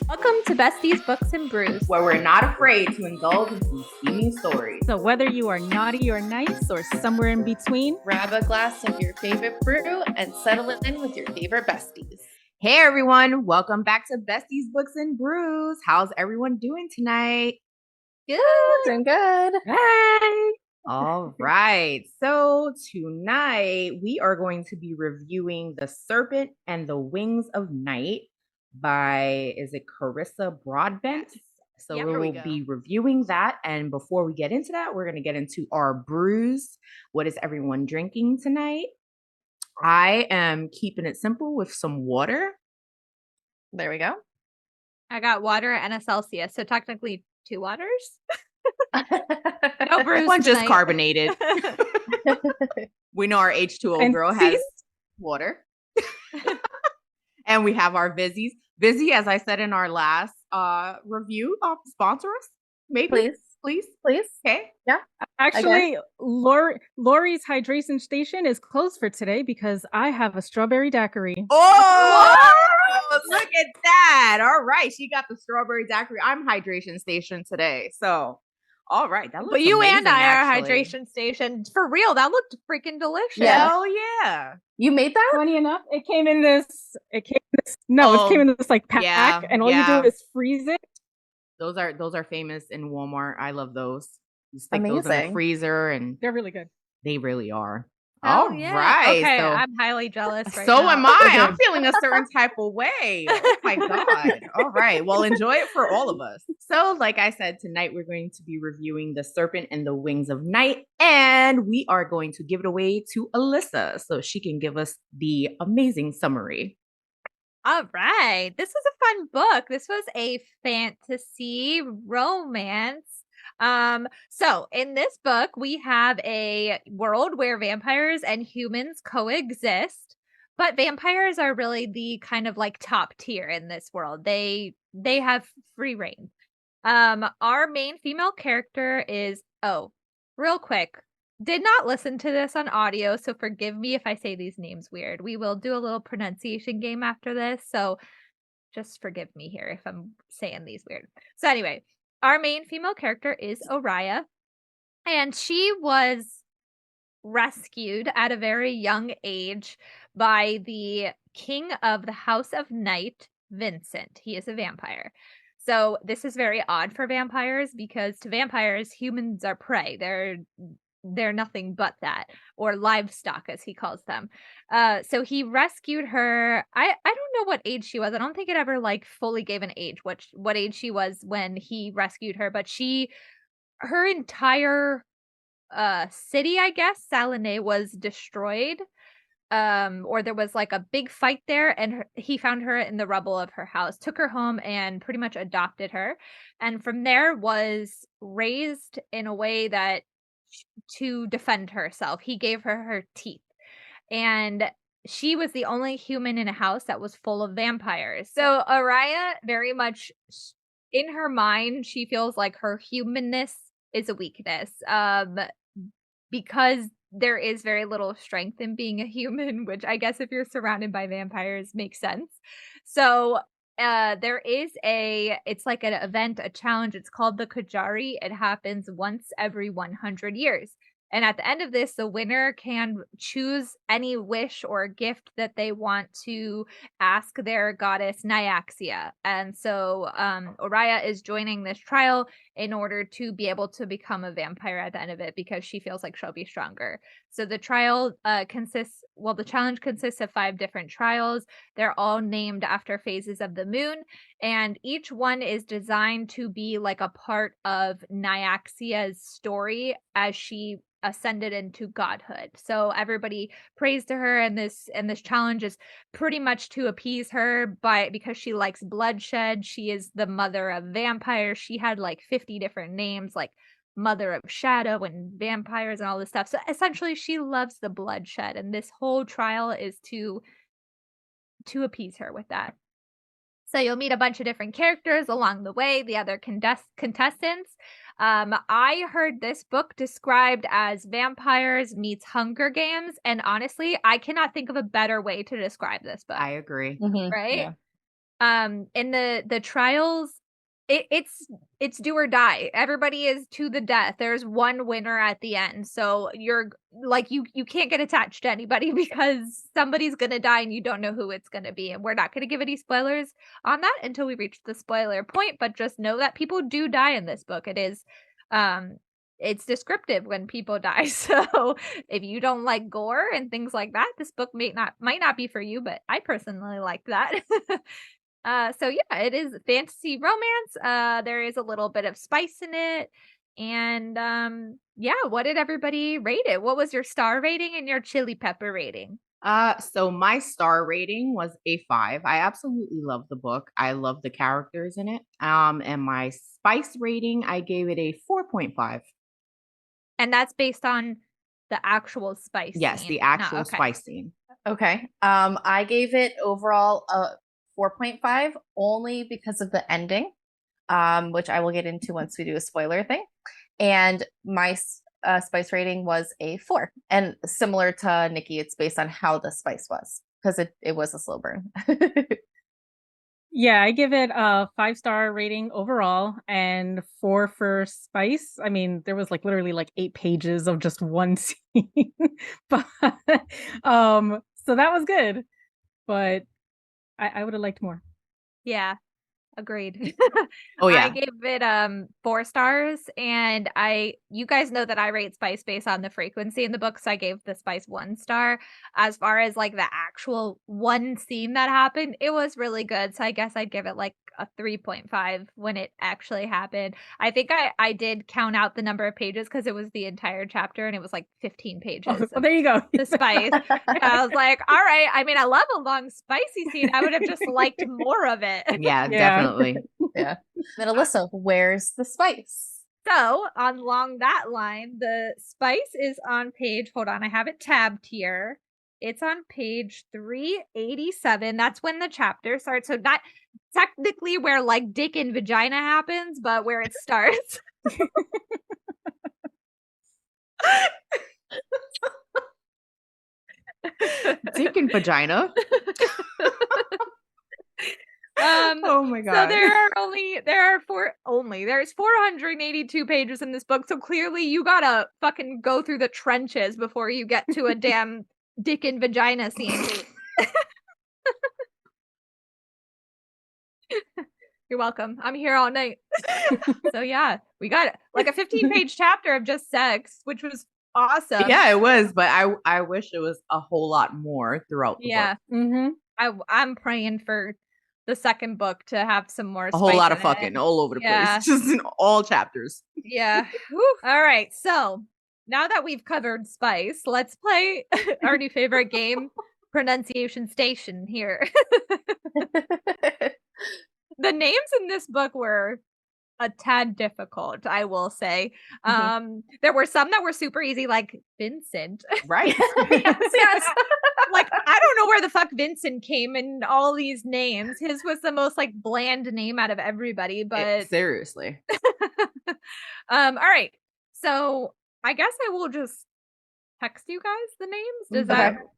Welcome to Besties, Books, and Brews, where we're not afraid to indulge in some steaming stories. So whether you are naughty or nice or somewhere in between, grab a glass of your favorite brew and settle in with your favorite besties. Hey everyone, welcome back to Besties, Books, and Brews. How's everyone doing tonight? Good. Doing good. hey! All right. So tonight we are going to be reviewing The Serpent and the Wings of Night by, is it Carissa Broadbent? So Yep, we will be reviewing that. And before we get into that, we're going to get into our brews. What is everyone drinking tonight? I am keeping it simple with some water. There we go. I got water and a Celsius, so technically 2 waters. No brews One just tonight. carbonated. We know our H2O And girl has water. And we have our Vizzies. Vizzy, as I said in our last review, sponsor us. Maybe. Please. Okay. Yeah. Actually, Lori's hydration station is closed for today because I have a strawberry daiquiri. Oh, look at that. All right. She got the strawberry daiquiri. I'm hydration station today. So, all right. That looks But you amazing, and I actually. are hydration station. For real, that looked freaking delicious. Yeah. Hell yeah. You made that? Funny enough, it came in this like pack, yeah, and all you do is freeze it. Those are famous in Walmart. I love those. You stick those in the Amazing. freezer, and They're really good. they really are. Hell All yeah. right. Okay, So, I'm highly jealous right so now. am I. I'm feeling a certain type of way. Oh my God. All right. Well, enjoy it for all of us. So, like I said, tonight we're going to be reviewing The Serpent and the Wings of Night, and we are going to give it away to Alyssa so she can give us the amazing summary. All right. This was a fun book. This was a fantasy romance. So in this book, we have a world where vampires and humans coexist, but vampires are really the kind of like top tier in this world. They have free reign. Our main female character is, real quick, did not listen to this on audio, so forgive me if I say these names weird. We will do a little pronunciation game after this, so just forgive me here if I'm saying these weird. So anyway, our main female character is Oriah, and she was rescued at a very young age by the king of the House of Night, Vincent. He is a vampire. So this is very odd for vampires because to vampires, humans are prey. They're nothing but that, or livestock as he calls them. So he rescued her. I don't know what age she was. I don't think it ever like fully gave an age what age she was when he rescued her, but her entire city, I guess, Salinae, was destroyed. Or there was like a big fight there, and he found her in the rubble of her house, took her home, and pretty much adopted her. And from there was raised in a way that to defend herself. He gave her teeth, and she was the only human in a house that was full of vampires. So Oriah, very much in her mind, she feels like her humanness is a weakness. Because there is very little strength in being a human, which I guess if you're surrounded by vampires makes sense. So there is it's like an event, a challenge. It's called the Kajari. It happens once every 100 years. And at the end of this, the winner can choose any wish or gift that they want to ask their goddess Nyaxia. And so Oriah is joining this trial in order to be able to become a vampire at the end of it because she feels like she'll be stronger. So the trial the challenge consists of 5 different trials. They're all named after phases of the moon, and each one is designed to be like a part of Nyaxia's story as she ascended into godhood. So everybody prays to her, and this challenge is pretty much to appease her because she likes bloodshed. She is the mother of vampires. She had like 50 different names, like Mother of Shadow and vampires and all this stuff. So essentially she loves the bloodshed, and this whole trial is to appease her with that. So you'll meet a bunch of different characters along the way, the other contestants. I heard this book described as vampires meets Hunger Games, and honestly, I cannot think of a better way to describe this book. I agree. Mm-hmm. Right? Yeah. In the trials, it's do or die. Everybody is to the death. There's one winner at the end. So you're like you can't get attached to anybody because somebody's gonna die and you don't know who it's gonna be. And we're not gonna give any spoilers on that until we reach the spoiler point, but just know that people do die in this book. It's descriptive when people die. So if you don't like gore and things like that, this book might not be for you, but I personally like that. So yeah, it is fantasy romance. There is a little bit of spice in it. And yeah, what did everybody rate it? What was your star rating and your chili pepper rating? So my star rating was a 5. I absolutely love the book. I love the characters in it. And my spice rating, I gave it a 4.5. And that's based on the actual spice Yes, scene. the actual Okay. spice scene. Okay. I gave it overall a 4.5 only because of the ending, which I will get into once we do a spoiler thing. And my spice rating was a 4. And similar to Nikki, it's based on how the spice was because it was a slow burn. Yeah, I give it a 5-star rating overall and 4 for spice. I mean, there was like literally like 8 pages of just one scene. But so that was good. But I would have liked more. Yeah. Agreed. Oh, yeah. I gave it 4 stars, and you guys know that I rate spice based on the frequency in the book, so I gave the spice 1 star. As far as like the actual one scene that happened, it was really good. So I guess I'd give it like a 3.5 when it actually happened. I think I did count out the number of pages because it was the entire chapter and it was like 15 pages. Oh, well, there you go. The spice. And I was like, all right. I mean, I love a long spicy scene. I would have just liked more of it. Yeah, definitely. Yeah. Then Alyssa, where's the spice? So, along that line, the spice is on page, hold on, I have it tabbed here. It's on page 387. That's when the chapter starts. So, not technically where like dick and vagina happens, but where it starts. Dick and vagina. Oh my god. So there's 482 pages in this book. So clearly you gotta fucking go through the trenches before you get to a damn dick and vagina scene. You're welcome. I'm here all night. So yeah, we got like a 15-page chapter of just sex, which was awesome. Yeah, it was, but I wish it was a whole lot more throughout the book. Mm-hmm. I'm praying for the second book to have some more a whole lot of fucking all over the place, just in all chapters. Yeah. All right, so now that we've covered spice, let's play our new favorite game, Pronunciation Station here. The names in this book were a tad difficult, I will say. There were some that were super easy, like Vincent. Right. Yes. Like, I don't know where the fuck Vincent came in all these names. His was the most like bland name out of everybody, but seriously. All right. So I guess I will just text you guys the names.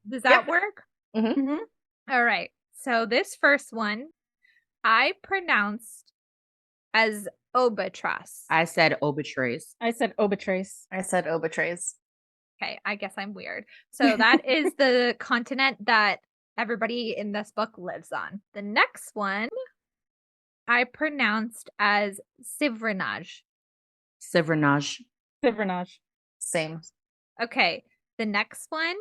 Does that work? Mm-hmm. All right. So this first one I pronounced as Obatras. I said Obatrace. I said Obatrace. I said Obatrace. Okay, I guess I'm weird. So that is the continent that everybody in this book lives on. The next one I pronounced as Sivranaj. Sivranaj. Same. Okay, the next one,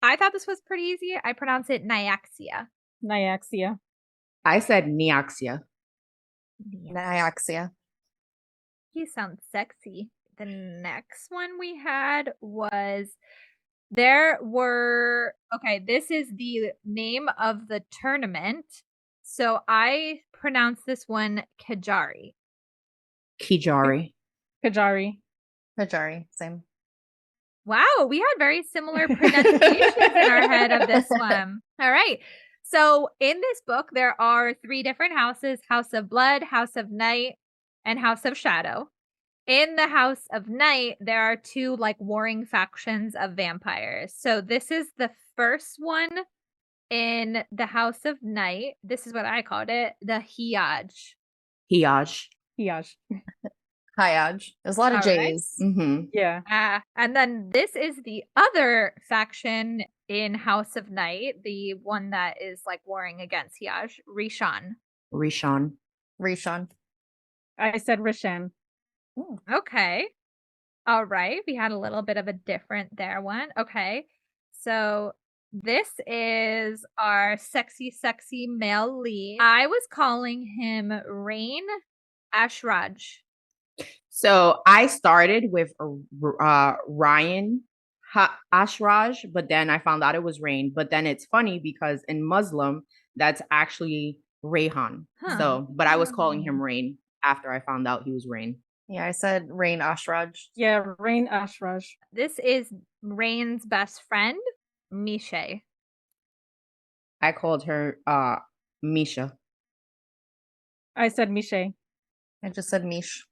I thought this was pretty easy. I pronounce it Nyaxia. I said Nyaxia. Nyaxia. You sound sexy. The next one we had was this is the name of the tournament. So I pronounce this one Kajari. Kijari. Same. Wow, we had very similar pronunciations in our head of this one. All right. So in this book, there are 3 different houses: House of Blood, House of Night, and House of Shadow. In the House of Night, there are 2 like warring factions of vampires. So this is the first one In the House of Night, this is what I called it, the Hiaj. Hiaj. Hiaj. Hyaj. There's a lot of All right. J's. Mm-hmm. Yeah. And then this is the other faction in House of Night, the one that is like warring against Hiaj, Rishon. Rishon. Rishon. I said Rishan. Okay. All right. We had a little bit of a different there one. Okay. So this is our sexy male lead. I was calling him Rain Ashraj. So I started with Ryan Ashraj, but then I found out it was Rain. But then it's funny because in Muslim, that's actually Rayhan. Huh. So, but I was calling him Rain after I found out he was Rain. Yeah, I said Rain Ashraj. Yeah, Rain Ashraj. This is Rain's best friend, Mishe. I called her Misha. I said Mishe. I just said Mish.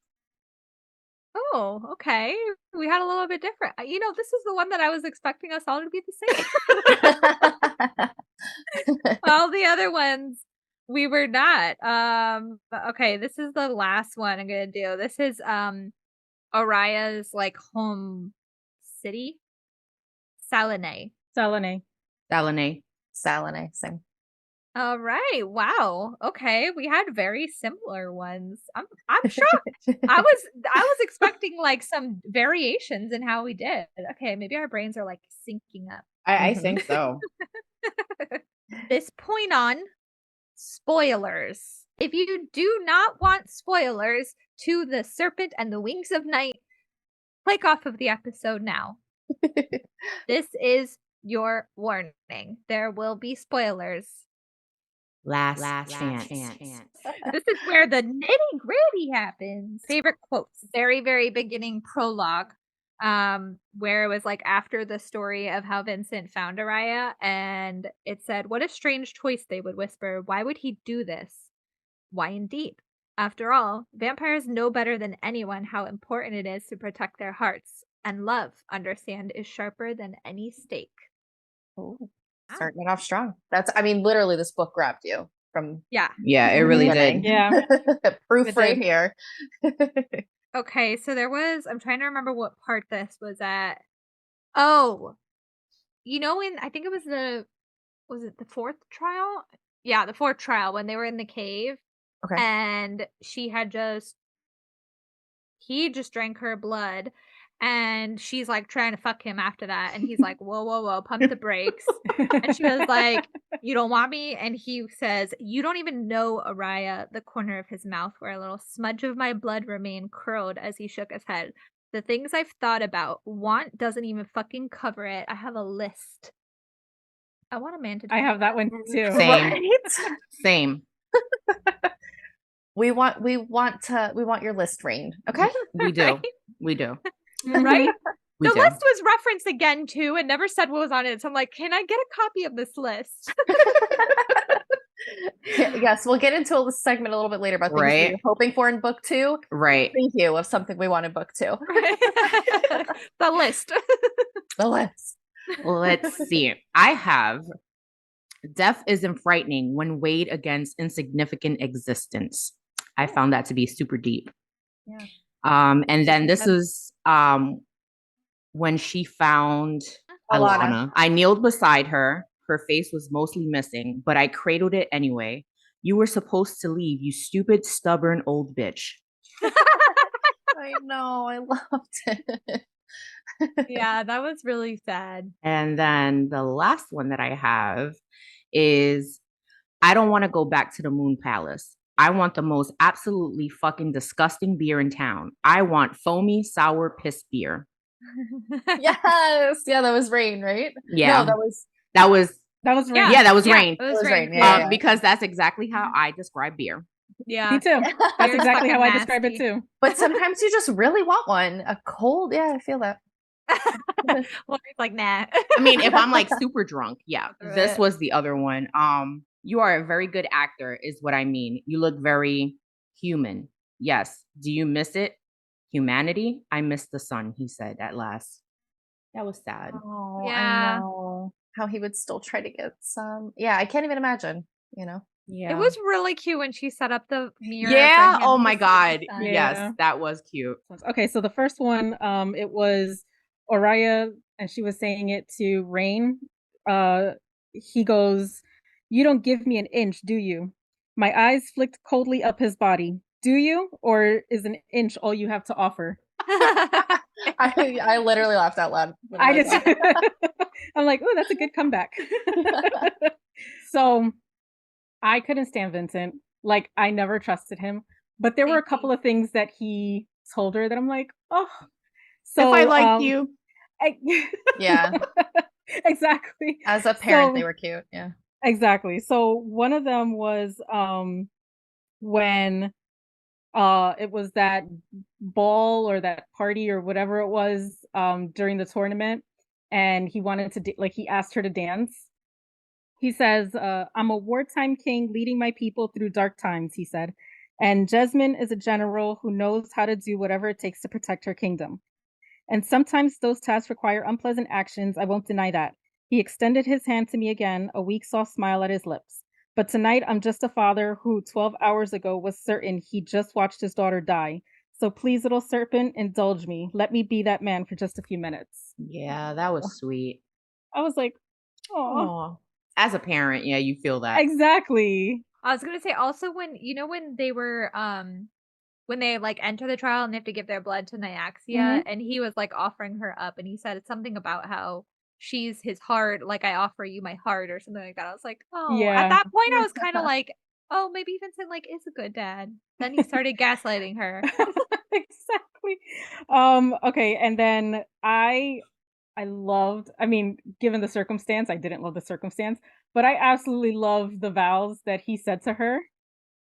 Oh, okay. We had a little bit different. You know, this is the one that I was expecting us all to be the same. All the other ones we were not. Okay, this is the last one I'm gonna do. This is Araya's like home city. Salene. Salene. Salene. Salene, same. All right. Wow. Okay, we had very similar ones. I'm shocked. I was expecting like some variations in how we did. Okay, maybe our brains are like syncing up. I think so. This point on, spoilers. If you do not want spoilers to the Serpent and the Wings of Night, click off of the episode now. This is your warning. There will be spoilers. Last chance. This is where the nitty gritty happens. Favorite quotes. Very, very beginning prologue. Where it was like after the story of how Vincent found Araya, and it said, "What a strange choice," they would whisper. "Why would he do this? Why indeed? After all, vampires know better than anyone how important it is to protect their hearts, and love, understand, is sharper than any stake." Ooh, starting it off strong. I mean, literally, this book grabbed you from. Yeah, it really did. Yeah. Proof It right did. here. Okay, so I'm trying to remember what part this was at. Oh, you know, I think it was was it the fourth trial? Yeah, the fourth trial when they were in the cave. Okay. And he just drank her blood, and she's like trying to fuck him after that. And he's like, whoa, pump the brakes. And she was like, "You don't want me?" And he says, "You don't even know, Araya." The corner of his mouth where a little smudge of my blood remained curled as he shook his head. "The things I've thought about, want doesn't even fucking cover it. I have a list." I want a man to. I have that one too. Same. We want your list, Rain. Okay. We do. Right? We do. Right? We The do. list was referenced again too, and never said what was on it. So I'm like, can I get a copy of this list? Yes, we'll get into a segment a little bit later about things Right. we were hoping for in book 2. Right. Thank you of something we want in book 2. The list. The list. Let's see. I have death isn't frightening when weighed against insignificant existence. I found that to be super deep. Yeah. And then this is when she found Alana. I kneeled beside her. Her face was mostly missing, but I cradled it anyway. "You were supposed to leave, you stupid, stubborn old bitch." I know. I loved it. Yeah, that was really sad. And then the last one that I have is, "I don't want to go back to the Moon Palace. I want the most absolutely fucking disgusting beer in town. I want foamy, sour piss beer." Yes. Yeah, that was Rain, right? Yeah. No, that was Rain. Yeah, that was Rain. It was Rain. Yeah. Because that's exactly how I describe beer. Yeah. Me too. That's Beer's exactly how I fucking describe it nasty. too. But sometimes you just really want one. A cold, yeah, I feel that. Well, it's like, nah. I mean, if I'm like super drunk, yeah. This was the other one. "You are a very good actor," is what I mean. "You look very human. Yes. Do you miss it? Humanity? I miss the sun," he said at last. That was sad. Oh, Yeah. I know. how he would still try to get some. Yeah, I can't even imagine, Yeah. It was really cute when she set up the mirror. Yeah. For him Oh to my see the God. sun. Yes, that was cute. Okay, so the first one, it was Oriah, and she was saying it to Rain. He goes, "You don't give me an inch, do you?" My eyes flicked coldly up his body. Do you? Or is an inch all you have to offer? I literally laughed out loud. I just, I'm like, oh, that's a good comeback. So I couldn't stand Vincent. Like, I never trusted him. But there were a couple of things that he told her that I'm like, oh. So if I liked you. Yeah. Exactly. As a parent, they were cute. Yeah. Exactly. So one of them was when it was that ball or that party or whatever it was during the tournament, and he wanted to he asked her to dance. He says, I'm a wartime king leading my people through dark times, he said. And Jasmine is a general who knows how to do whatever it takes to protect her kingdom. And sometimes those tasks require unpleasant actions. I won't deny that. He extended his hand to me again, a weak, soft smile at his lips. But tonight, I'm just a father who 12 hours ago was certain he just watched his daughter die. So please, little serpent, indulge me. Let me be that man for just a few minutes. Yeah, that was sweet. I was like, oh. As a parent, yeah, you feel that. Exactly. I was gonna say also when they were when they like enter the trial and they have to give their blood to Nyaxia, and he was like offering her up, and he said it's something about how she's his heart, like I offer you my heart or something like that. I was like, oh, Yeah. at that point I was kind of like, oh, maybe Vincent like is a good dad. Then he started gaslighting her. Exactly. Okay, and then I loved, I mean, given the circumstance, I didn't love the circumstance, but I absolutely loved the vows that he said to her.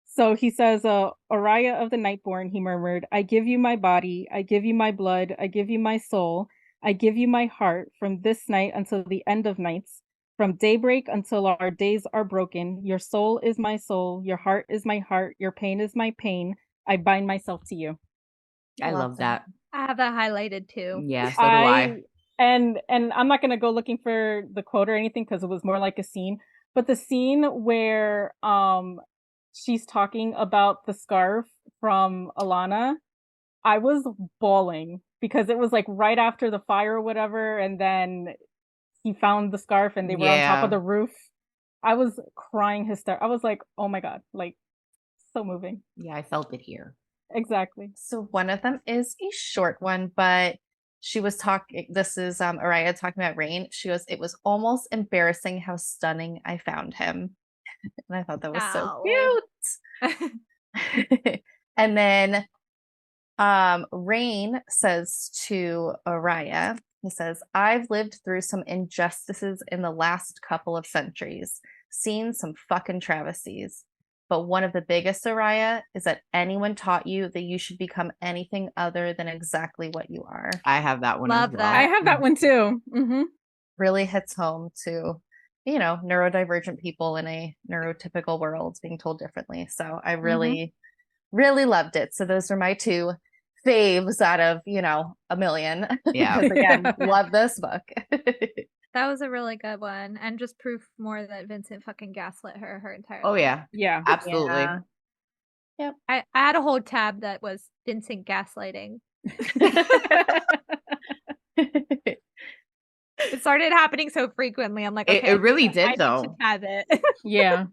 So he says, Oriah of the Nightborn, he murmured, I give you my body, I give you my blood, I give you my soul, I give you my heart from this night until the end of nights, from daybreak until our days are broken. Your soul is my soul, your heart is my heart, your pain is my pain. I bind myself to you. I love that. I have that highlighted too. Yeah, so do I. And I'm not gonna go looking for the quote or anything because it was more like a scene. But the scene where she's talking about the scarf from Alana, I was bawling because it was like right after the fire or whatever, and then he found the scarf and they were on top of the roof. I was crying hysterical. I was like, oh my god, like so moving. Yeah, I felt it here. Exactly. So one of them is a short one, but she was talking, this is Oriah talking about Rain. She goes, it was almost embarrassing how stunning I found him. And I thought that was so cute. And then Rain says to Oriah, he says, I've lived through some injustices in the last couple of centuries, seen some fucking travesties. But one of the biggest, Oriah, is that anyone taught you that you should become anything other than exactly what you are. I have that one Love as well. that. I have that one too. Mm-hmm. Really hits home to, neurodivergent people in a neurotypical world being told differently. So I really, really loved it. So those are my two faves out of, a million. Yeah. Because again, love this book. That was a really good one, and just proof more that Vincent fucking gaslit her entire life. Oh yeah. Yeah. Absolutely. Yeah. Yep. I had a whole tab that was Vincent gaslighting. It started happening so frequently. I'm like, okay, it really did though. Have it. Yeah.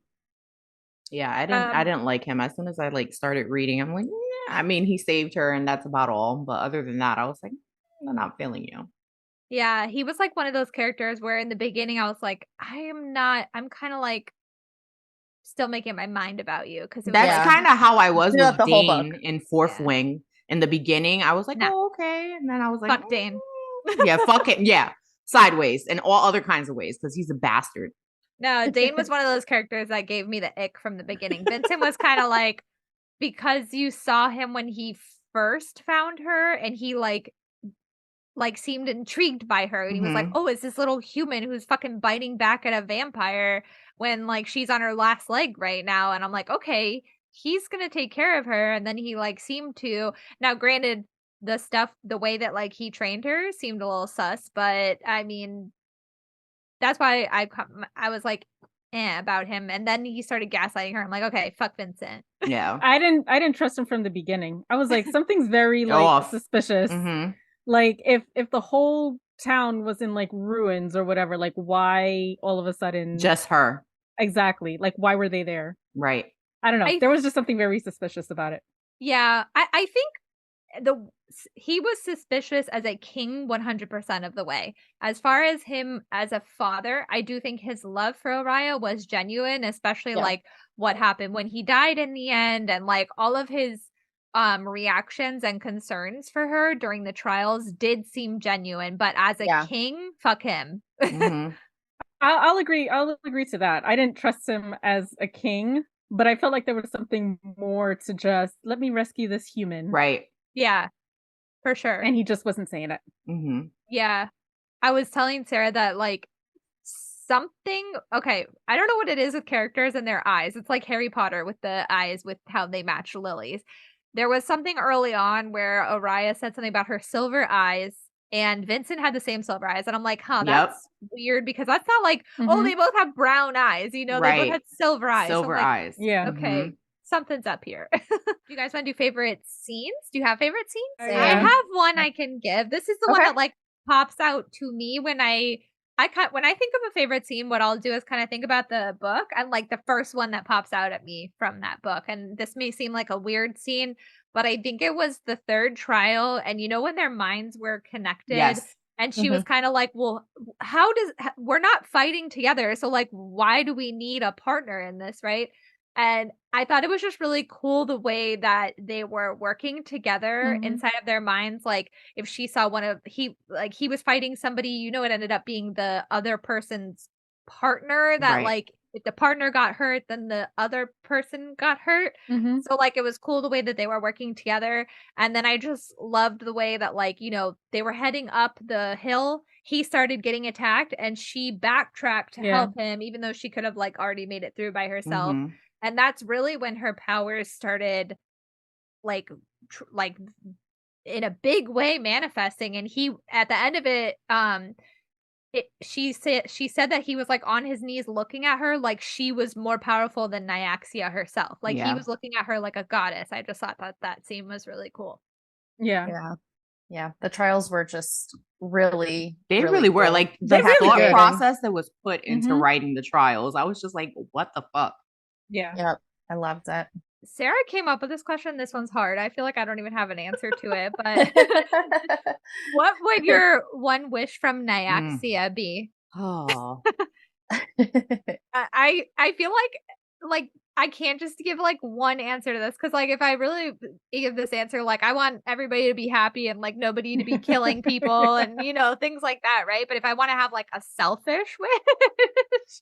Yeah, I didn't like him. As soon as I like started reading, I'm like, yeah. I mean, he saved her and that's about all. But other than that, I was like, I'm not feeling you. Yeah, he was like one of those characters where in the beginning I was like, I'm kind of like still making my mind about you because that's kind of how I was with the whole Dane book. in Fourth Wing. In the beginning, I was like, oh, okay. And then I was like, fuck Dane. Yeah, fuck it. Yeah. Sideways and all other kinds of ways because he's a bastard. No, Dane was one of those characters that gave me the ick from the beginning. Vincent was kind of like, because you saw him when he first found her and he like seemed intrigued by her and he was like, oh, is this little human who's fucking biting back at a vampire when like she's on her last leg right now. And I'm like, okay, he's gonna take care of her. And then he like seemed to. Now granted, the way that like he trained her seemed a little sus, but I mean, that's why I was like, about him. And then he started gaslighting her. I'm like, okay, fuck Vincent. Yeah. I didn't trust him from the beginning. I was like, something's very like Off. suspicious. Mm-hmm. Like if the whole town was in like ruins or whatever, like why all of a sudden Just her. Exactly. Like why were they there? Right. I don't know. There was just something very suspicious about it. Yeah, I think he was suspicious as a king 100% of the way. As far as him as a father, I do think his love for Araya was genuine, especially like what happened when he died in the end, and like all of his reactions and concerns for her during the trials did seem genuine. But as a king, fuck him. Mm-hmm. I'll agree to that. I didn't trust him as a king, but I felt like there was something more to just let me rescue this human. Right. Yeah, for sure. And he just wasn't saying it. Mm-hmm. Yeah. I was telling Sarah that like something, okay, I don't know what it is with characters and their eyes. It's like Harry Potter with the eyes, with how they match Lily's. There was something early on where Araya said something about her silver eyes, and Vincent had the same silver eyes. And I'm like, that's weird, because that's not like, oh, they both have brown eyes. You know, they both had silver eyes. Silver eyes. Yeah. Okay. Something's up here. Do you guys want to do favorite scenes? Do you have favorite scenes? Yeah. I have one I can give. This is the one that like pops out to me when I think of a favorite scene. What I'll do is kind of think about the book and like the first one that pops out at me from that book. And this may seem like a weird scene, but I think it was the third trial. And you know, when their minds were connected. Yes. And she was kind of like, well, we're not fighting together. So like, why do we need a partner in this? Right. And I thought it was just really cool the way that they were working together inside of their minds. Like if she saw he was fighting somebody, you know, it ended up being the other person's partner that like if the partner got hurt, then the other person got hurt. So like it was cool the way that they were working together. And then I just loved the way that like, you know, they were heading up the hill. He started getting attacked and she backtracked to help him, even though she could have like already made it through by herself. And that's really when her powers started like in a big way manifesting. And he, at the end of it, she said that he was like on his knees looking at her like she was more powerful than Nyaxia herself. Like he was looking at her like a goddess. I just thought that scene was really cool. Yeah. The trials were just really, they really were cool. like the thought process that was put into writing the trials. I was just like, what the fuck? Yeah. I loved it. Sarah came up with this question. This one's hard. I feel like I don't even have an answer to it, but what would your one wish from Nyaxia be? Oh. I feel like I can't just give like one answer to this, because like if I really give this answer, like I want everybody to be happy and like nobody to be killing people and you know things like that, right? But if I want to have like a selfish wish,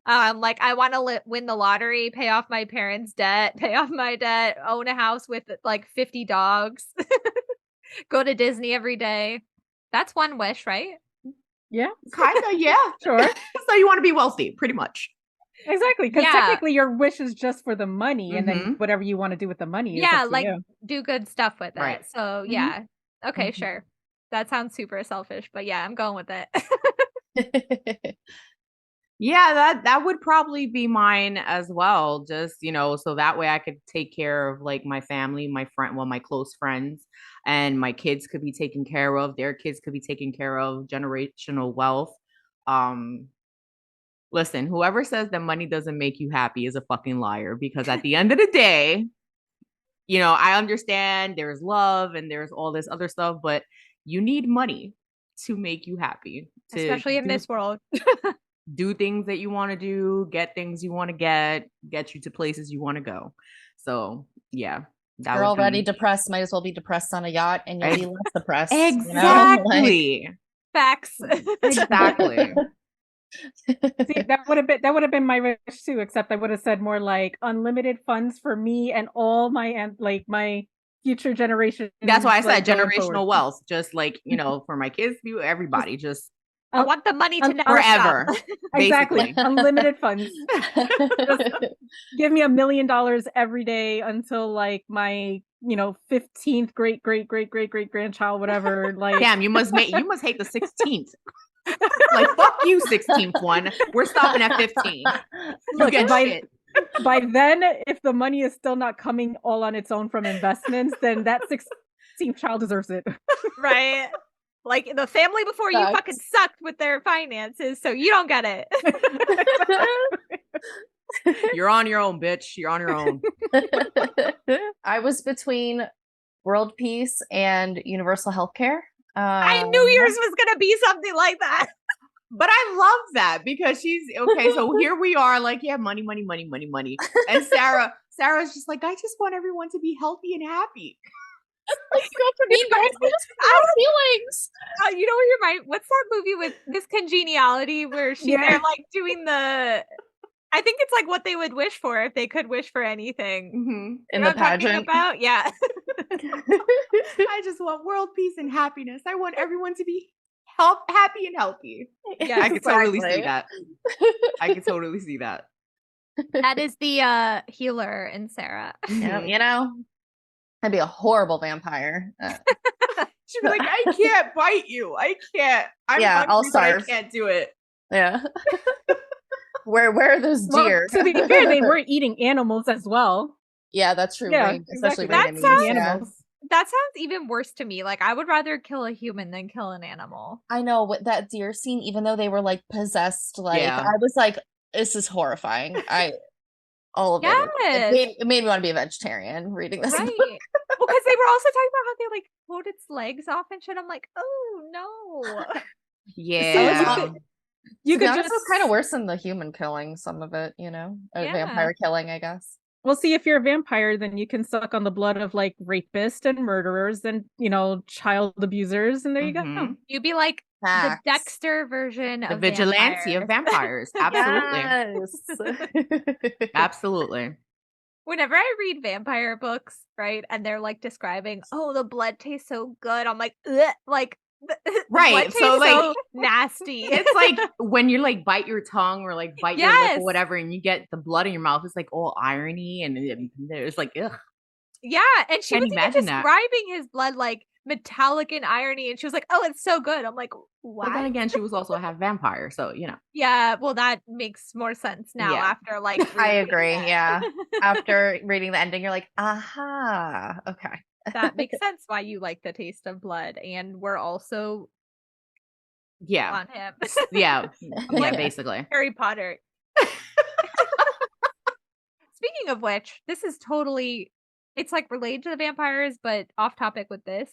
like I want to win the lottery, pay off my parents' debt, pay off my debt, own a house with like 50 dogs, go to Disney every day. That's one wish, right? Yeah. Kind of, yeah. Sure. So you want to be wealthy, pretty much. Exactly, because technically your wish is just for the money, and then whatever you want to do with the money is up to like you. do good stuff with it. So okay, sure. That sounds super selfish, but yeah, I'm going with it. Yeah, that would probably be mine as well. Just, you know, so that way I could take care of like my family, my close friends, and my kids could be taken care of. Their kids could be taken care of, generational wealth. Listen, whoever says that money doesn't make you happy is a fucking liar, because at the end of the day, you know, I understand there's love and there's all this other stuff, but you need money to make you happy. Especially in this world. Do things that you want to do, get things you want to get you to places you want to go. So yeah, you're already depressed. Might as well be depressed on a yacht, and you'll be less depressed. Exactly. You know? Facts. Exactly. See, that would have been my wish too, except I would have said more like unlimited funds for me and all my my future generations. That's why I said generational wealth, just like, you know, for my kids, everybody, just I want the money to never forever. Stop. Exactly. Unlimited funds. Just give me $1 million every day until like my, you know, 15th great grandchild, whatever. Like, damn, you must hate the 16th. Like, fuck you, 16th one. We're stopping at 15. Look, get shit. By then, if the money is still not coming all on its own from investments, then that 16th child deserves it. Right. Like the family before you fucking sucked with their finances, so you don't get it. You're on your own, bitch. You're on your own. I was between world peace and universal healthcare. I knew yours was gonna be something like that. But I love that because she's okay. So here we are, like, yeah, money. And Sarah's just like, I just want everyone to be healthy and happy. Let's go for me, guys. I just have feelings. You know what you're right? What's that movie with Miss Congeniality where they're like doing the? I think it's like what they would wish for if they could wish for anything. Mm-hmm. In the pageant. About? Yeah. I just want world peace and happiness. I want everyone to be happy and healthy. Yeah, I can totally see that. I can totally see that. That is the healer in Sarah. You know, I'd be a horrible vampire. She'd be like, I can't bite you. I can't. I'll starve. I can't do it. Yeah. Where are those deer? To be fair, they were eating animals as well. Yeah, that's true. Yeah, right? Especially animals. That sounds even worse to me. Like, I would rather kill a human than kill an animal. I know, with that deer scene, even though they were like possessed, like I was like, this is horrifying. All of it. It made me want to be a vegetarian reading this book. Because they were also talking about how they like pulled its legs off and shit. I'm like, oh no. Yeah. So you could just kind of worse than the human killing, some of it, you know, vampire killing, I guess. Well, see, if you're a vampire, then you can suck on the blood of like rapists and murderers and, you know, child abusers, and there you go. You'd be like the Dexter version of the vigilante of vampires. Absolutely. Absolutely. Whenever I read vampire books, right, and they're like describing, oh, the blood tastes so good, I'm like, ugh, like. Right, so like so nasty. It's like when you like bite your tongue or like bite your lip or whatever, and you get the blood in your mouth. It's like all irony, and it's like ugh. Yeah, and she was even describing his blood like metallic and irony, and she was like, "Oh, it's so good." I'm like, "What?" But then again, she was also a half vampire, so you know. Yeah, well, that makes more sense now after like. I agree. That. Yeah, after reading the ending, you're like, "Aha, okay." That makes sense why you like the taste of blood, and we're also on him. Yeah, basically Harry Potter. Speaking of which, this is totally it's like related to the vampires, but off topic with this.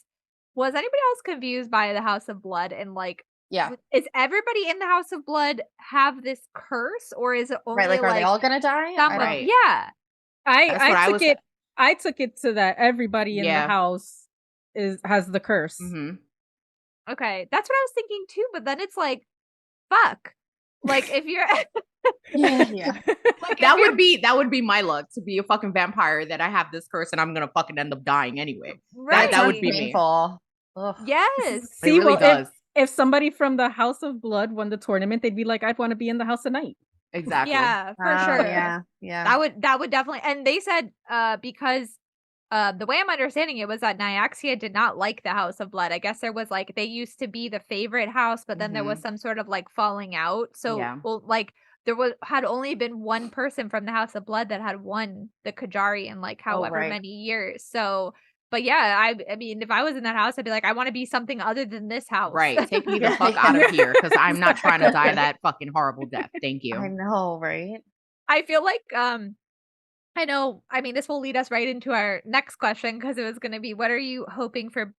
Was anybody else confused by the House of Blood and like is everybody in the House of Blood have this curse, or is it only like are they all gonna die? Right. Yeah. I took it to that everybody in the house has the curse. Okay, that's what I was thinking too. But then it's like, fuck. Like if you're, like that would be my luck to be a fucking vampire that I have this curse and I'm gonna fucking end up dying anyway. Right, that would be painful. Yes, it really does. If somebody from the House of Blood won the tournament, they'd be like, "I'd want to be in the House of Night." Exactly. Yeah, for sure. Yeah. That would definitely. And they said because the way I'm understanding it was that Nyaxia did not like the House of Blood. I guess there was like they used to be the favorite house, but then there was some sort of like falling out. So well, like there had only been one person from the House of Blood that had won the Kajari in like however many years. So. But yeah, I mean, if I was in that house, I'd be like, I want to be something other than this house. Right. Take me the fuck out of here because I'm not trying to die that fucking horrible death. Thank you. I know, right? I feel like, I know, I mean, this will lead us right into our next question because it was going to be, what are you hoping for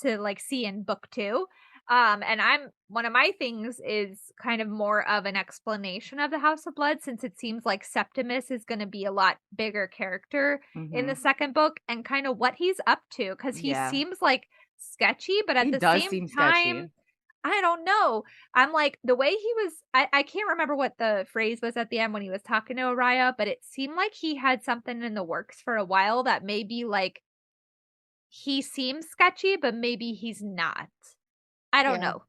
to like see in book 2? And one of my things is kind of more of an explanation of the House of Blood, since it seems like Septimus is going to be a lot bigger character in the second book and kind of what he's up to, because he seems like sketchy, but at the same time, I don't know. I'm like, the way he was, I can't remember what the phrase was at the end when he was talking to Araya, but it seemed like he had something in the works for a while that maybe like he seems sketchy, but maybe he's not. I don't know.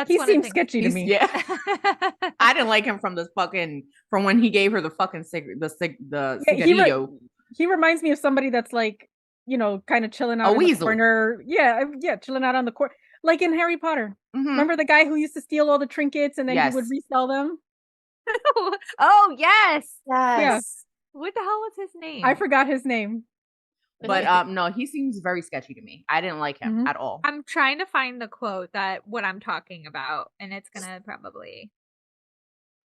He seems sketchy to me. Yeah, I didn't like him from when he gave her the fucking cigarillo. He reminds me of somebody that's like, you know, kind of chilling out in the corner. Yeah, chilling out on the corner. Like in Harry Potter. Mhm. Remember the guy who used to steal all the trinkets and then he would Yes. resell them? Oh, yes. Yes. What the hell was his name? I forgot his name. But no, he seems very sketchy to me. I didn't like him at all. I'm trying to find the quote that what I'm talking about, and it's gonna probably.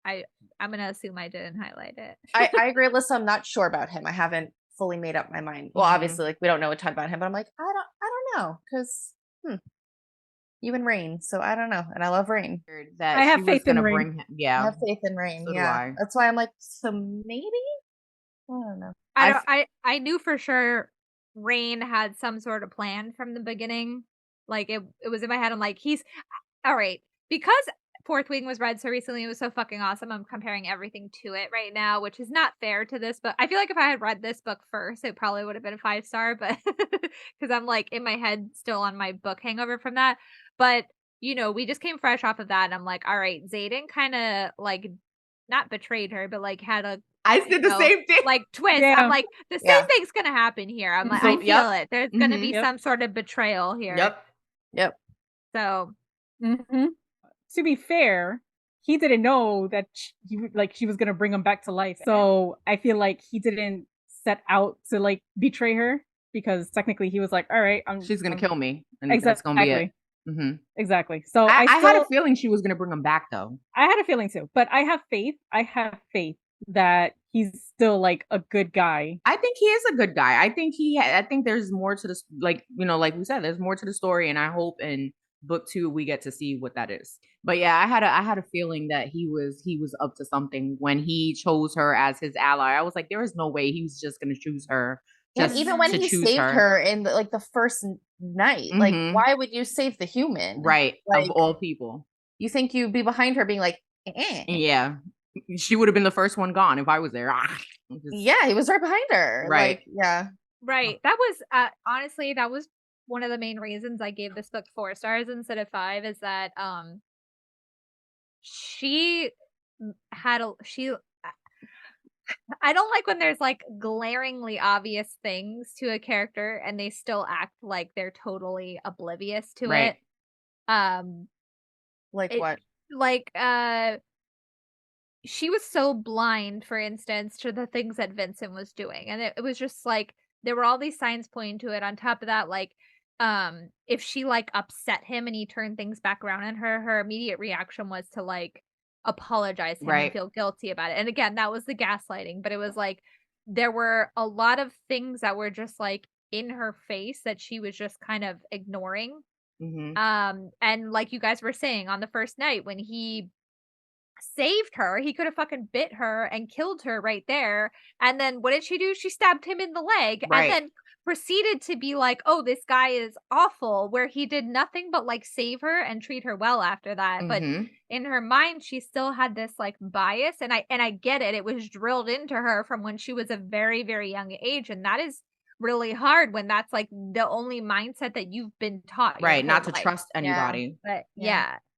I'm gonna assume I didn't highlight it. I agree, Alyssa. I'm not sure about him. I haven't fully made up my mind. Well, obviously, like we don't know a ton about him, but I'm like, I don't know, because you and Rain, so I don't know, and I love Rain. That I have she was faith in gonna Rain. bring him. Yeah, I have faith in Rain. So do yeah, I. that's why I'm like, so maybe I don't know. I knew for sure Rain had some sort of plan from the beginning. Like it was in my head. I'm like, he's all right because Fourth Wing was read so recently. It was so fucking awesome. I'm comparing everything to it right now, which is not fair to this book. I feel like if I had read this book first, it probably would have been a 5-star, but because I'm like in my head still on my book hangover from that. But you know, we just came fresh off of that, and I'm like, all right, Xaden kind of like not betrayed her, but like had a I did the same thing. like twist. Yeah. I'm like, the same thing's gonna happen here. I'm like, So, I feel it. There's gonna be Yep. some sort of betrayal here. Yep. So To be fair, he didn't know that she was gonna bring him back to life. So I feel like he didn't set out to like betray her because technically he was like, all right, She's gonna kill me, and exactly. that's gonna be it. Exactly. So I still, had a feeling she was gonna bring him back, though. I had a feeling too, but I have faith. I have faith that he's still like a good guy. I think he is a good guy. I think there's more to this. Like like we said, there's more to the story, and I hope in book 2 we get to see what that is. But yeah, I had a feeling that he was up to something when he chose her as his ally. I was like, there is no way he was just gonna choose her. And even when he saved her in the first night, like why would you save the human? Right, like, of all people. You think you'd be behind her being like, Yeah. She would have been the first one gone if I was there. Yeah, he was right behind her. Right. Like, yeah. Right. That was honestly, that was one of the main reasons I gave this book 4 stars instead of 5 is that she had I don't like when there's like glaringly obvious things to a character and they still act like they're totally oblivious to it. Like what? Like she was so blind, for instance, to the things that Vincent was doing. And it was just like there were all these signs pointing to it. On top of that, like if she like upset him and he turned things back around on her, her immediate reaction was to like apologize to him and feel guilty about it. And again, that was the gaslighting, but it was like there were a lot of things that were just like in her face that she was just kind of ignoring. And like you guys were saying on the first night when he saved her, he could have fucking bit her and killed her right there. And then what did she do? She stabbed him in the leg and then proceeded to be like, oh, this guy is awful, where he did nothing but like save her and treat her well after that. But in her mind, she still had this like bias, and I get it. It was drilled into her from when she was a very, very young age, and that is really hard when that's like the only mindset that you've been taught. Right, not to trust anybody. But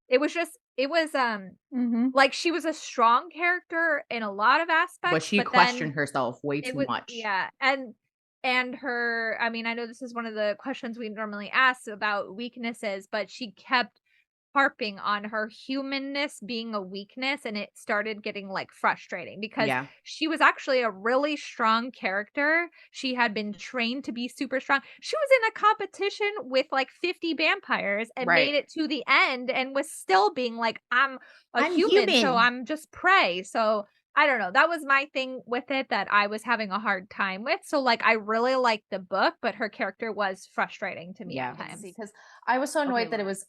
it was just like she was a strong character in a lot of aspects, but she questioned herself way too much. Yeah, and her, I mean, I know this is one of the questions we normally ask about weaknesses, but she kept harping on her humanness being a weakness, and it started getting like frustrating because she was actually a really strong character. She had been trained to be super strong. She was in a competition with like 50 vampires and made it to the end and was still being like, I'm human, so I'm just prey. So I don't know. That was my thing with it that I was having a hard time with. So like I really liked the book, but her character was frustrating to me at times. Because I was so annoyed that it was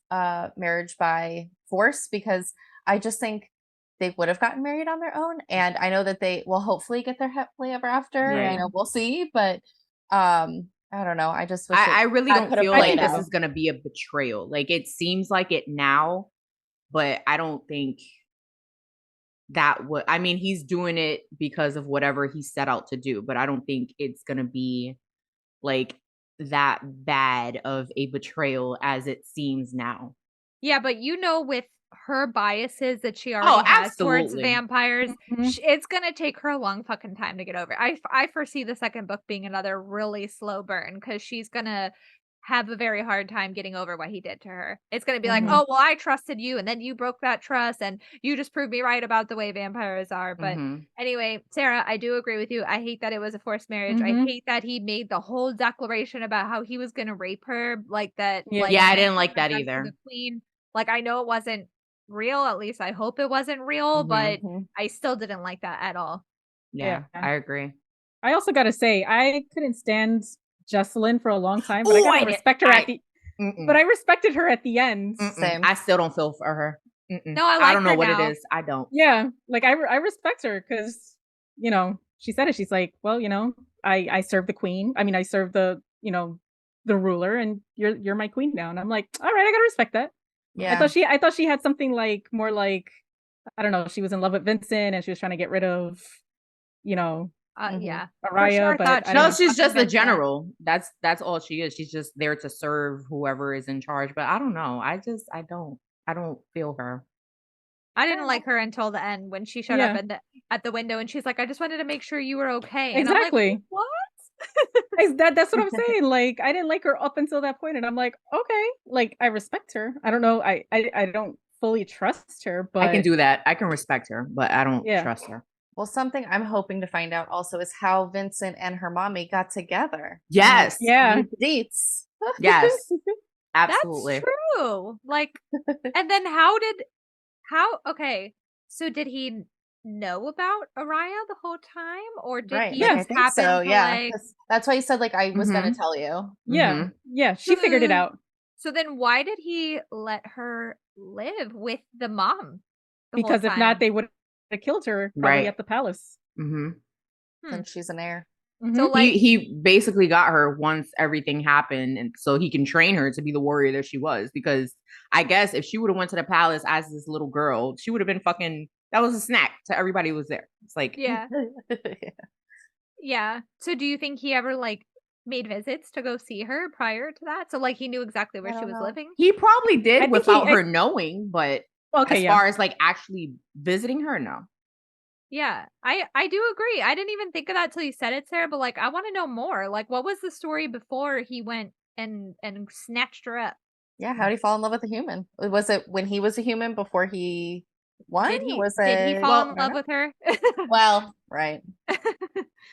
marriage by force, because I just think they would have gotten married on their own. And I know that they will hopefully get their happily ever after. You know, we'll see. But I don't know. I just wish I really don't feel like this is gonna be a betrayal. Like it seems like it now, but I don't think that would, I mean, he's doing it because of whatever he set out to do, but I don't think it's gonna be like that bad of a betrayal as it seems now. Yeah, but you know, with her biases that she already has towards vampires, it's gonna take her a long fucking time to get over. I foresee the second book being another really slow burn because she's gonna have a very hard time getting over what he did to her. It's going to be like, Mhm. oh, well, I trusted you and then you broke that trust and you just proved me right about the way vampires are. But Mhm. anyway, Sarah, I do agree with you. I hate that it was a forced marriage. I Mhm. hate that he made the whole declaration about how he was going to rape her, like that. Yeah. Like, Yeah, I make didn't like her that done for either. the queen. Like, I know it wasn't real. At least I hope it wasn't real, Mhm. but Mhm. I still didn't like that at all. Yeah, Yeah. I agree. I also got to say, I couldn't stand Jesselyn for a long time, but Ooh, I gotta I did- respect her I- at the. Mm-mm. But I respected her at the end. Mm-mm. Same. I still don't feel for her. Mm-mm. No, I I like don't know her what now. it is. I don't. Yeah, like I respect her because she said it. She's like, well, I serve the queen. I mean, I serve the the ruler, and you're my queen now. And I'm like, all right, I gotta respect that. Yeah. I thought she had something like more like, I don't know. She was in love with Vincent, and she was trying to get rid of Yeah. Araya. sure but thought I she No, don't was know. she's just a Vincent. general. That's all she is. She's just there to serve whoever is in charge. But I don't know. I don't feel her. I didn't like her until the end when she showed up Yeah. at the window and she's like, I just wanted to make sure you were okay. And I'm Exactly. like, what? That's what I'm saying. Like, I didn't like her up until that point, and I'm like, okay, like I respect her. I don't know. I don't fully trust her, but I can do that. I can respect her, but I don't Yeah. trust her. Well, something I'm hoping to find out also is how Vincent and her mommy got together. Yes. Yeah. Deets. Yes. That's Absolutely. true. Like, and then okay. So did he know about Araya the whole time? Or did Right. he Like, I just think happen so. to Yeah. like 'Cause that's why he said like I was gonna Mhm. tell you. Yeah. Mhm. Yeah. She figured it out So then why did he let her live with the mom the whole because if not, time? they would have killed her probably Right. at the palace. Mm-hmm. Since she's an heir. So Mhm. like He basically got her once everything happened, and so he can train her to be the warrior that she was. Because I guess if she would have went to the palace as this little girl, she would have been fucking. That was a snack to everybody who was there. It's like, yeah. Yeah. So do you think he ever like made visits to go see her prior to that? So like he knew exactly where I she don't was know. living? he probably I did think without her knowing, but Okay, as yeah. far as like actually visiting her, no. Yeah. I do agree. I didn't even think of that till you said it, Sarah, but like I want to know more. Like what was the story before he went and snatched her up? Yeah, how did he fall in love with a human? Was it when he was a human before he won? Did he Was did he it fall I in don't love know. with her? Well, right.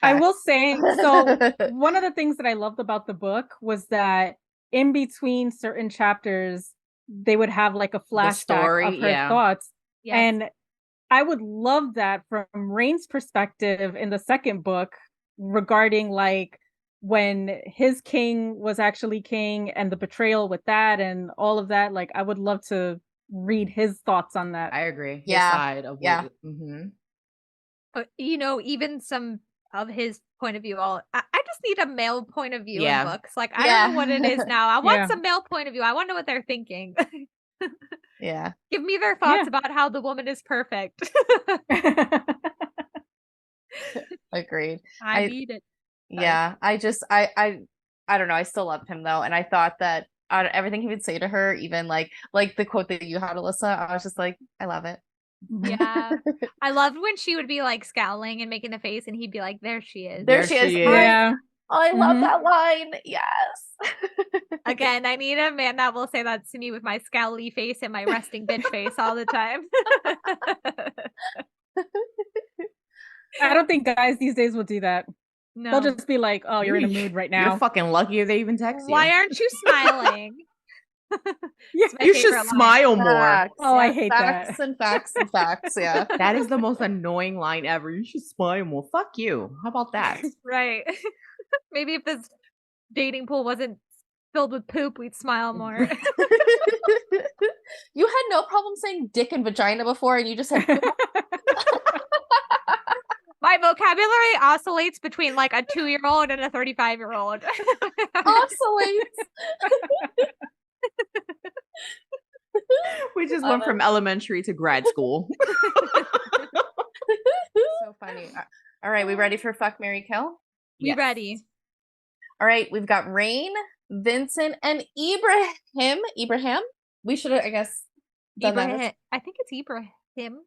I will Facts. say, so one of the things that I loved about the book was that in between certain chapters, they would have like a flashback story, of her yeah. thoughts. Yes. And I would love that from Rain's perspective in the second book regarding like when his king was actually king and the betrayal with that and all of that. Like, I would love to read his thoughts on that. I agree. His Yeah. side of Yeah. what. Mm-hmm. Even some of his point of view. I just need a male point of view Yeah. in books. Like I don't know what it is now. I want Yeah. some male point of view. I want to know what they're thinking. Yeah. Give me their thoughts Yeah. about how the woman is perfect. Agreed. I need it. Yeah, I don't know. I still loved him though, and I thought that everything he would say to her, even like the quote that you had, Alyssa, I was just like, I love it. Yeah. I loved when she would be like scowling and making the face and he'd be like, there she is. There she is. Yeah. I love Mhm. that line. Yes. Again, I need a man that will say that to me with my scowly face and my resting bitch face all the time. I don't think guys these days will do that. No. They'll just be like, oh, you're in a mood right now. You're fucking lucky if they even text you. Why aren't you smiling? Yeah, my you should favorite line. smile more. Facts, Oh, I yeah, hate facts that. and facts and facts. Yeah. That is the most annoying line ever. You should smile more. Fuck you. How about that? Right. Maybe if this dating pool wasn't filled with poop, we'd smile more. You had no problem saying dick and vagina before, and you just said My vocabulary oscillates between like a 2-year-old and a 35-year-old. oscillates. We just went from elementary to grad school. So funny. All right, we ready for Fuck, Marry, Kill? We ready. All right, we've got Rain, Vincent, and Ibrahim. Ibrahim? We should have, I guess, done that. Ibrahim. I think it's Ibrahim.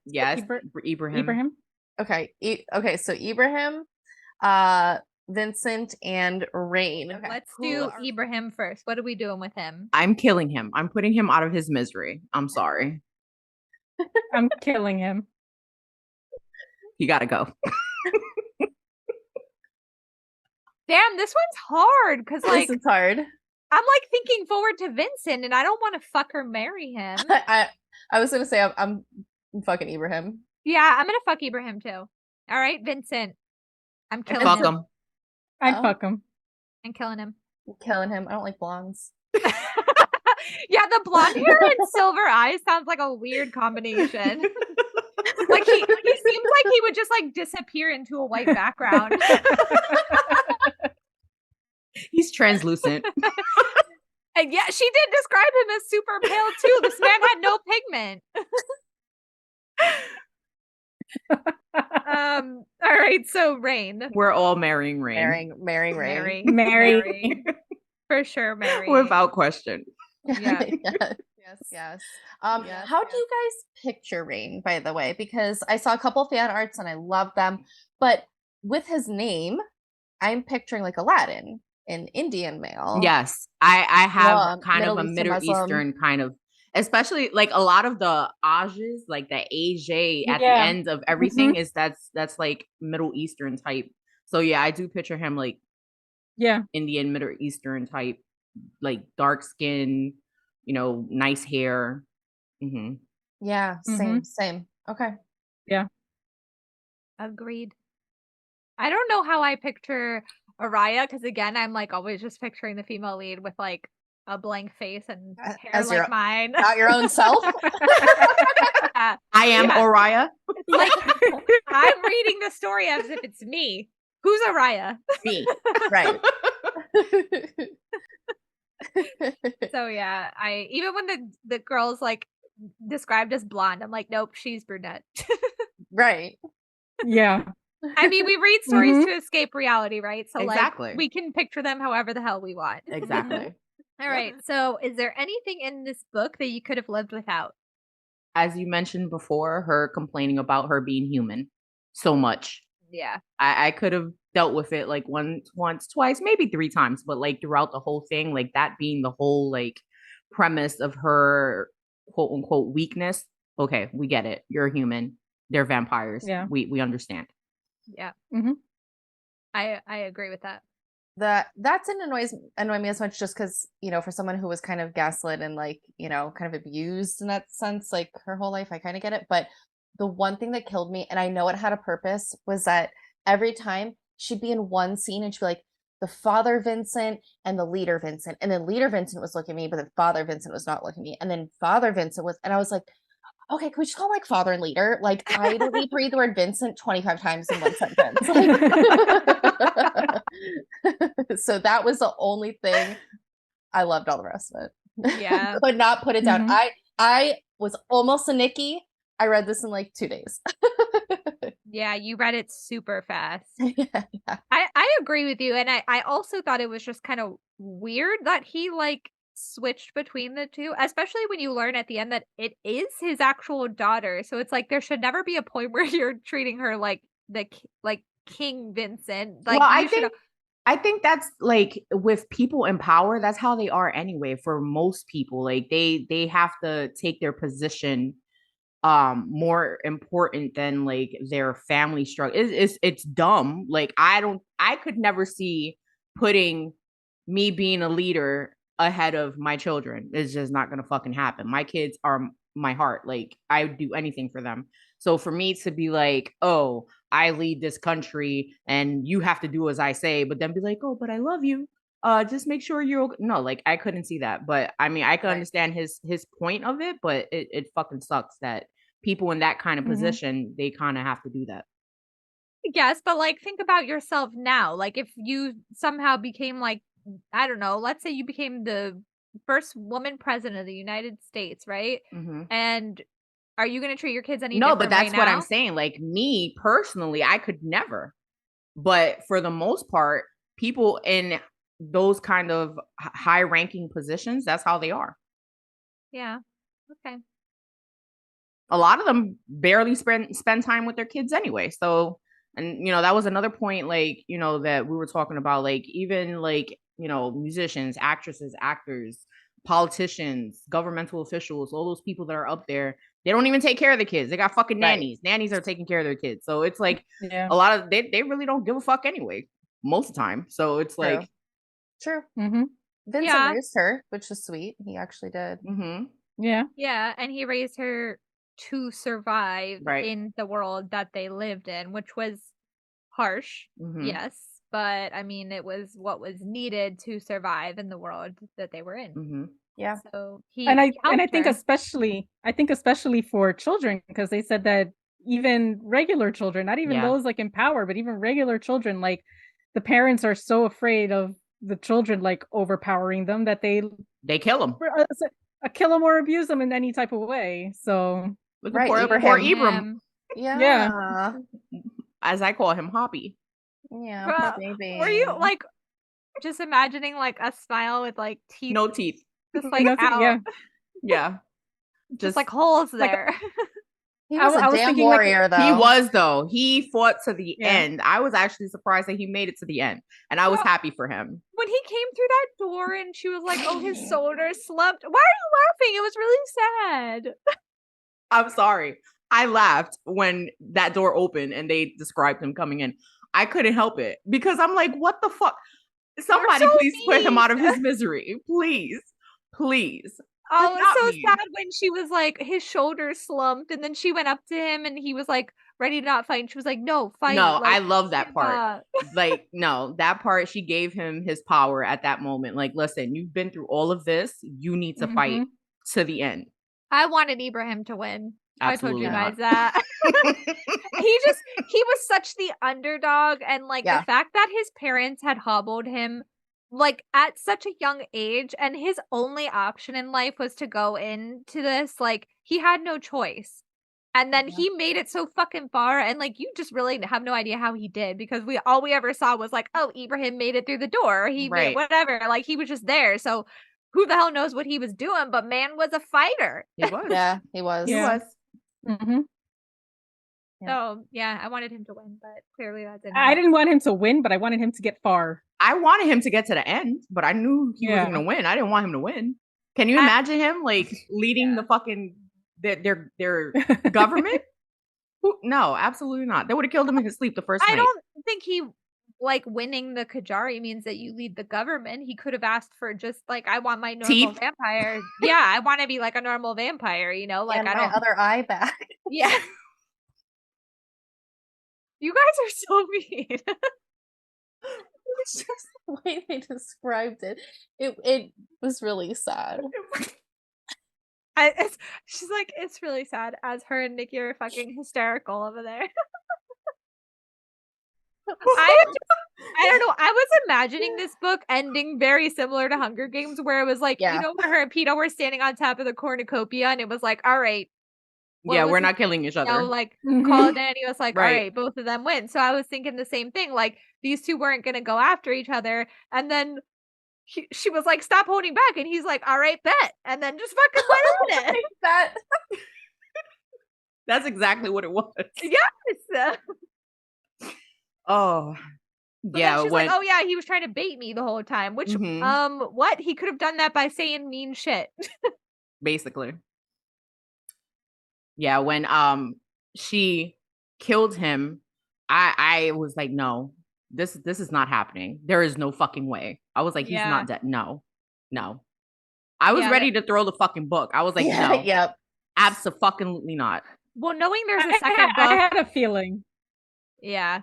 Yes, Ibra- Ibrahim. Ibrahim. Okay. Okay, so Ibrahim, Vincent, and Rain. Okay. Let's do Ibrahim first. What are we doing with him? I'm killing him. I'm putting him out of his misery. I'm sorry. I'm killing him. You gotta go. Damn, this one's hard because like This is hard. I'm like thinking forward to Vincent, and I don't want to fuck or marry him. I was gonna say I'm fucking Ibrahim. Yeah, I'm gonna fuck Ibrahim too. All right, Vincent. I'm killing Fuck him. him. I'd fuck him. I'm killing him. I'm killing him. I don't like blondes. Yeah, the blonde hair and silver eyes sounds like a weird combination. Like he seems like he would just like disappear into a white background. He's translucent. And yeah, she did describe him as super pale too. This man had no pigment. All right, so Rain. We're all marrying Rain. Marrying Rain. Mary. For sure, Mary. Without question. Yeah. Yes. How do you guys picture Rain, by the way? Because I saw a couple fan arts and I love them, but with his name, I'm picturing like Aladdin, an Indian male. Yes. I have kind Middle of a Eastern Middle Muslim. Eastern kind of, especially like a lot of the Ajes, like the AJ at the end of everything is that's like Middle Eastern type. So yeah, I do picture him like Indian Middle Eastern type, like dark skin, nice hair. Mm-hmm. Yeah, same. Okay. Yeah. Agreed. I don't know how I picture Araya, because again, I'm like always just picturing the female lead with like a blank face and hair As like mine. Not your own self. I am Araya. It's like I'm reading the story as if it's me. Who's Araya? Me. Right. So yeah, I even when the girl's like described as blonde, I'm like, nope, she's brunette. Right. Yeah. I mean, we read stories to escape reality, right? So exactly. like we can picture them however the hell we want. Exactly. All right. So is there anything in this book that you could have lived without? As you mentioned before, her complaining about her being human so much. Yeah. I could have dealt with it like once, twice, maybe 3 times, but like throughout the whole thing, like that being the whole like premise of her quote unquote weakness. Okay, we get it. You're a human. They're vampires. Yeah. We understand. Yeah. Mm-hmm. I agree with that. That didn't annoy me as much, just because, for someone who was kind of gaslit and like, kind of abused in that sense, like her whole life, I kind of get it. But the one thing that killed me, and I know it had a purpose, was that every time she'd be in one scene and she'd be like, the father Vincent and the leader Vincent. And then leader Vincent was looking at me, but then father Vincent was not looking at me. And then father Vincent was, and I was like, okay, can we just call him like father and leader? Like I don't need to read the word Vincent 25 times in one sentence. Like, so that was the only thing. I loved all the rest of it. Yeah. Could not put it down. I was almost a Nikki. I read this in like 2 days. Yeah, you read it super fast. Yeah. I agree with you. And I also thought it was just kind of weird that he like switched between the two, especially when you learn at the end that it is his actual daughter. So it's like there should never be a point where you're treating her like King Vincent. Like, well, I think that's like with people in power, that's how they are anyway. For most people, like they have to take their position more important than like their family struggle. It's dumb. Like I could never see putting me being a leader ahead of my children. It's just not gonna fucking happen. My kids are my heart. Like I would do anything for them. So for me to be like, oh, I lead this country and you have to do as I say, but then be like, oh, but I love you. Just make sure you're okay. No, like I couldn't see that. But I mean, I could understand his point of it, but it fucking sucks that people in that kind of position, they kind of have to do that. Yes, but like think about yourself now. Like if you somehow became like, I don't know, let's say you became the first woman president of the United States, right? Mm-hmm. And are you going to treat your kids any No, different but that's right what now? I'm saying. Like me personally, I could never. But for the most part, people in those kind of high ranking positions, that's how they are. Yeah. Okay. A lot of them barely spend time with their kids anyway. So And that was another point, like, that we were talking about, like, even like, musicians, actresses, actors, politicians, governmental officials, all those people that are up there, they don't even take care of the kids. They got fucking nannies. Right. Nannies are taking care of their kids. So it's like a lot of they really don't give a fuck anyway, most of the time. So it's like true. Mm-hmm. Vincent raised her, which is sweet. He actually did. Mm-hmm. Yeah, and he raised her to survive in the world that they lived in, which was harsh, yes, but I mean, it was what was needed to survive in the world that they were in. Yeah. So I think especially for children, because they said that even regular children, not even those like in power, but even regular children, like the parents are so afraid of the children like overpowering them that they kill them. Kill them or abuse them in any type of way. So poor Ibram. Yeah. As I call him, Hoppy. Yeah, baby. Were you like just imagining like a smile with like teeth? No teeth. Just like out. Yeah. Just like holes there. He was a damn warrior, though. He was, though. He fought to the end. I was actually surprised that he made it to the end, and I was happy for him. When he came through that door and she was like, "Oh, his shoulder slumped." Why are you laughing? It was really sad. I'm sorry. I laughed when that door opened and they described him coming in. I couldn't help it because I'm like, what the fuck? Somebody please put him out of his misery. Please. Oh, it was so sad when she was like, his shoulder slumped, and then she went up to him and he was like ready to not fight. And she was like, no, fight. No, like, I love that part. Like, no, that part, she gave him his power at that moment. Like, listen, you've been through all of this. You need to fight to the end. I wanted Ibrahim to win. Absolutely I told you guys that. he was such the underdog, and like the fact that his parents had hobbled him like at such a young age, and his only option in life was to go into this, like he had no choice. And then he made it so fucking far, and like you just really have no idea how he did, because all we ever saw was like, oh, Ibrahim made it through the door, he made whatever, like he was just there. So who the hell knows what he was doing, but man was a fighter. He was. He was. He was. So I wanted him to win, but clearly that didn't. I didn't want him to win, but I wanted him to get far. I wanted him to get to the end, but I knew he was gonna win. I didn't want him to win. Can you imagine him like leading the fucking their government? No, absolutely not. They would have killed him in his sleep the first night. I don't think he like winning the Kajari means that you lead the government. He could have asked for just like, I want my normal vampire. Yeah, I want to be like a normal vampire, like and my other eye back. Yeah. You guys are so mean. It's just the way they described it. It was really sad. She's like, it's really sad, as her and Nikki are fucking hysterical over there. I don't know. I was imagining this book ending very similar to Hunger Games, where it was like, where her and Peeta were standing on top of the cornucopia, and it was like, all right. We're not killing each other. Like, call it in, and he was like, all right, both of them win. So I was thinking the same thing. Like, these two weren't going to go after each other. And then she was like, stop holding back. And he's like, all right, bet. And then just fucking went on it. Bet. That's exactly what it was. Yes. Oh. But she's like, oh yeah, he was trying to bait me the whole time. Which, what? He could have done that by saying mean shit. Basically. Yeah, when she killed him, I was like, no, this is not happening. There is no fucking way. I was like, he's not dead. No. I was ready to throw the fucking book. I was like, no. Abso-fucking-lutely not. Well, knowing there's a second book. I had a feeling. Yeah.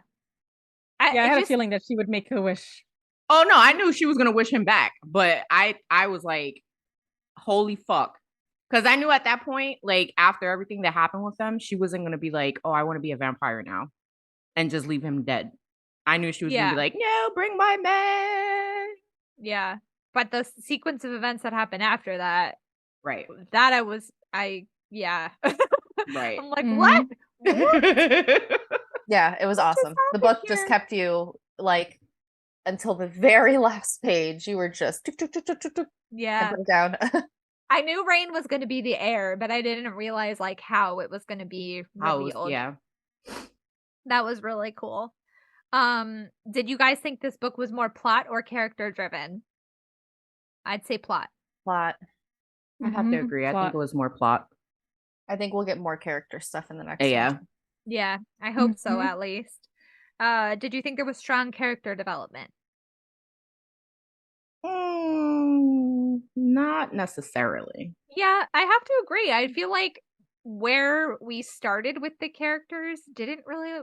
I had a feeling that she would make a wish. Oh no, I knew she was gonna wish him back, but I was like, holy fuck. Because I knew at that point, like, after everything that happened with them, she wasn't going to be like, oh, I want to be a vampire now. And just leave him dead. I knew she was going to be like, no, bring my man. Yeah. But the sequence of events that happened after that. Right. That yeah. Right. I'm like, what? Yeah, it was awesome. The book just kept you, like, until the very last page. You were just, yeah. Put it down. I knew Rain was going to be the heir, but I didn't realize like how it was going to be revealed. That was really cool. Did you guys think this book was more plot or character driven? I'd say plot. Plot. I have to agree. I think it was more plot. I think we'll get more character stuff in the next Yeah. one. Yeah, I hope so, at least. Did you think there was strong character development? Not necessarily. Yeah, I have to agree. I feel like where we started with the characters didn't really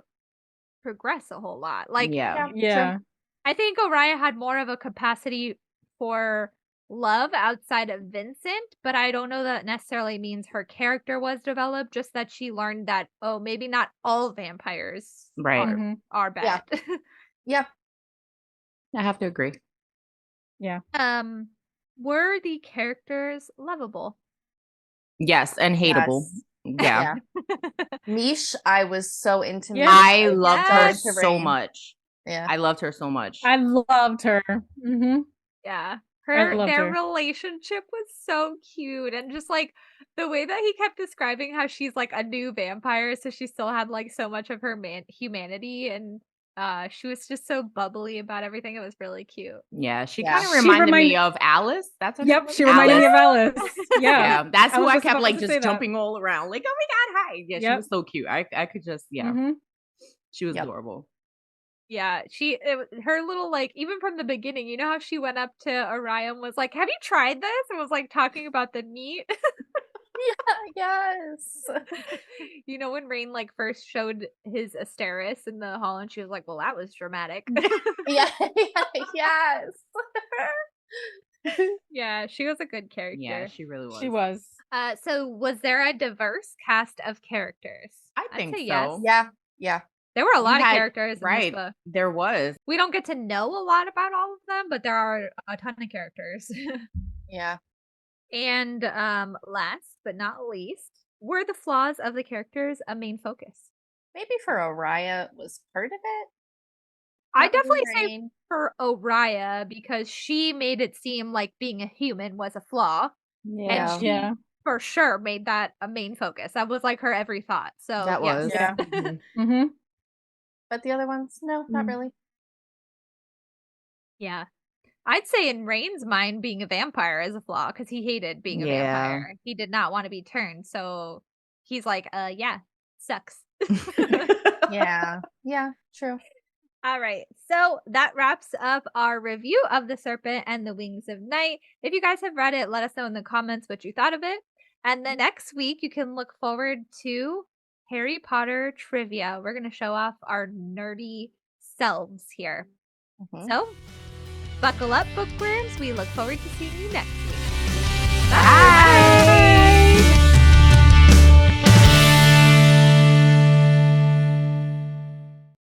progress a whole lot. Like, Yeah. I think Oriah had more of a capacity for love outside of Vincent, but I don't know that necessarily means her character was developed, just that she learned that, oh, maybe not all vampires are bad. Yeah. I have to agree. Yeah. Were the characters lovable? Yes, and hateable. Yes. Yeah. Mish, I was so into Mish. I loved her so much. Yeah. I loved her so much. I loved her. Yeah. Their relationship was so cute, and just like the way that he kept describing how she's like a new vampire, so she still had like so much of her humanity, and she was just so bubbly about everything. It was really cute. Yeah, she kind of reminded me of Alice. That's her she reminded me of Alice. Yeah, that's who I kept like just jumping all around, like, oh my god, hi. Yeah, she was so cute. I could just she was adorable. Yeah, her little, like, even from the beginning, you know how she went up to Orion and was like, have you tried this? And was like talking about the meat. Yes. You know, when Rain like first showed his Asteris in the hall, and she was like, well, that was dramatic. Yes. Yeah, she was a good character. Yeah, she really was. She was. So was there a diverse cast of characters? I think so. Yes. Yeah. There were a lot of characters in this book. There was. We don't get to know a lot about all of them, but there are a ton of characters. Yeah. And last but not least, were the flaws of the characters a main focus? Maybe for Oriah was part of it. I definitely say for Oriah, because she made it seem like being a human was a flaw. Yeah. And she for sure made that a main focus. That was like her every thought. So that was. Yeah. But the other ones, no, not really. Yeah. I'd say in Rain's mind, being a vampire is a flaw, because he hated being a vampire. He did not want to be turned. So he's like, sucks. Yeah, true. All right. So that wraps up our review of The Serpent and the Wings of Night. If you guys have read it, let us know in the comments what you thought of it. And then next week, you can look forward to Harry Potter trivia. We're going to show off our nerdy selves here. So buckle up, bookworms. We look forward to seeing you next week. Bye.